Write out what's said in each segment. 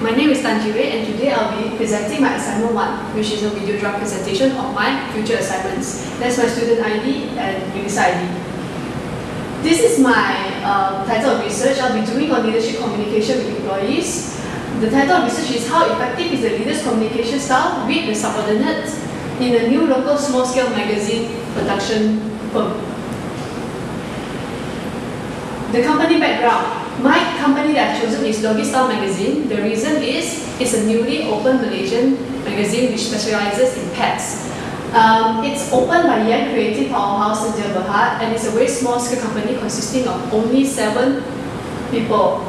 my name is Tan Ji Wei, and today I'll be presenting my assignment 1, which is a video draft presentation of my future assignments. That's my student ID and UNISA ID. This is my title of research I'll be doing on leadership communication with employees. The title of research is How Effective is the Leader's Communication Style with the Subordinates in a New Local Small-Scale Magazine Production Firm. The company background. My company that I've chosen is Doggy Style Magazine. The reason is it's a newly opened Malaysian magazine which specializes in pets. It's opened by Young Creative Powerhouse in Jebel Berhad, and it's a very small scale company consisting of only 7 people.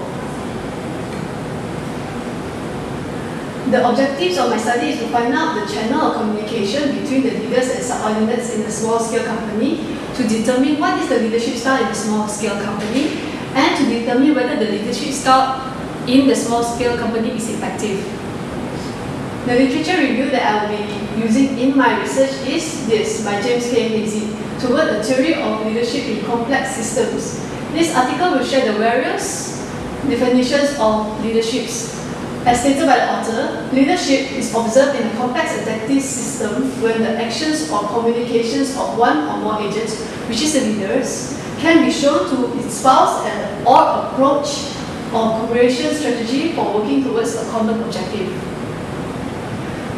The objectives of my study is to find out the channel of communication between the leaders and subordinates in a small scale company, to determine what is the leadership style in a small scale company, and to determine whether the leadership style in the small scale company is effective. The literature review that I will be using in my research is this, by James K. Hazy, Toward a Theory of Leadership in Complex Systems. This article will share the various definitions of leaderships. As stated by the author, leadership is observed in a complex adaptive system when the actions or communications of one or more agents, which is the leaders, can be shown to espouse or approach or communication strategy for working towards a common objective.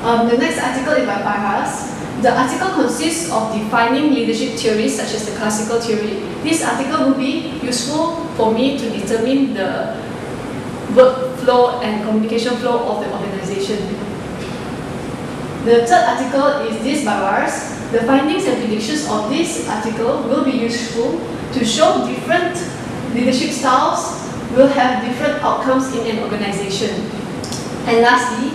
The next article is by Parhas. The article consists of defining leadership theories such as the classical theory. This article will be useful for me to determine the workflow and communication flow of the organization. The third article is this by Wars. The findings and predictions of this article will be useful to show different leadership styles will have different outcomes in an organization. And lastly,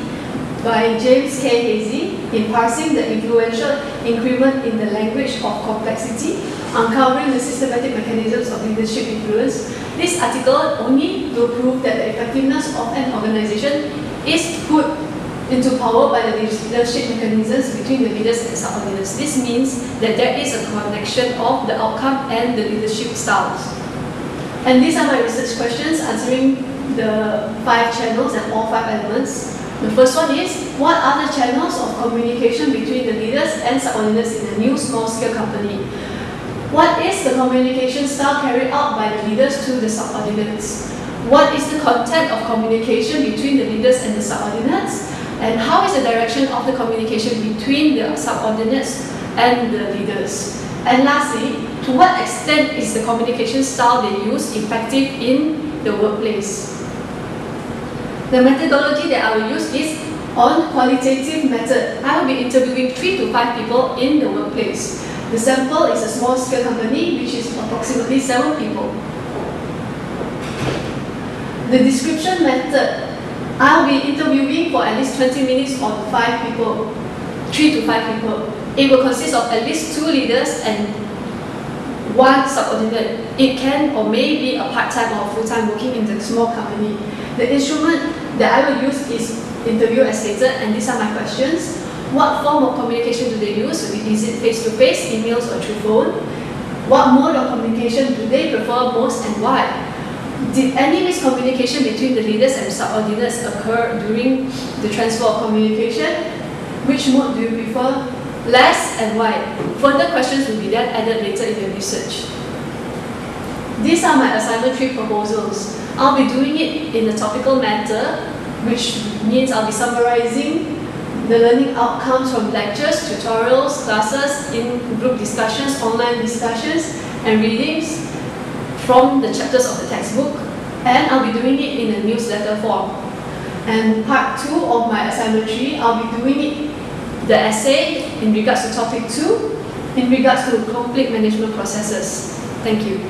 by James K. Hazy, in Parsing the Influential Increment in the Language of Complexity, Uncovering the Systematic Mechanisms of Leadership Influence. This article only will prove that the effectiveness of an organization is put into power by the leadership mechanisms between the leaders and subordinates. This means that there is a connection of the outcome and the leadership styles. And these are my research questions answering the 5 channels and all 5 elements. The first one is, what are the channels of communication between the leaders and subordinates in a new small-scale company? What is the communication style carried out by the leaders to the subordinates? What is the content of communication between the leaders and the subordinates? And how is the direction of the communication between the subordinates and the leaders? And lastly, to what extent is the communication style they use effective in the workplace? The methodology that I will use is on qualitative method. I will be interviewing 3 to 5 people in the workplace. The sample is a small scale company which is approximately 7 people. The description method, I'll be interviewing for at least 20 minutes on 5 people, 3 to 5 people. It will consist of at least 2 leaders and 1 subordinate. It can or may be a part-time or full-time working in the small company. The instrument that I will use is interview as stated, and these are my questions. What form of communication do they use? Is it face-to-face, emails, or through phone? What mode of communication do they prefer most and why? Did any miscommunication between the leaders and subordinates occur during the transfer of communication? Which mode do you prefer? Less and why? Further questions will be then added later in your research. These are my assignment 3 proposals. I'll be doing it in a topical manner, which means I'll be summarizing the learning outcomes from lectures, tutorials, classes, in-group discussions, online discussions, and readings from the chapters of the textbook, and I'll be doing it in a newsletter form. And part 2 of my assignment 3, I'll be doing it, the essay in regards to topic 2, in regards to conflict management processes. Thank you.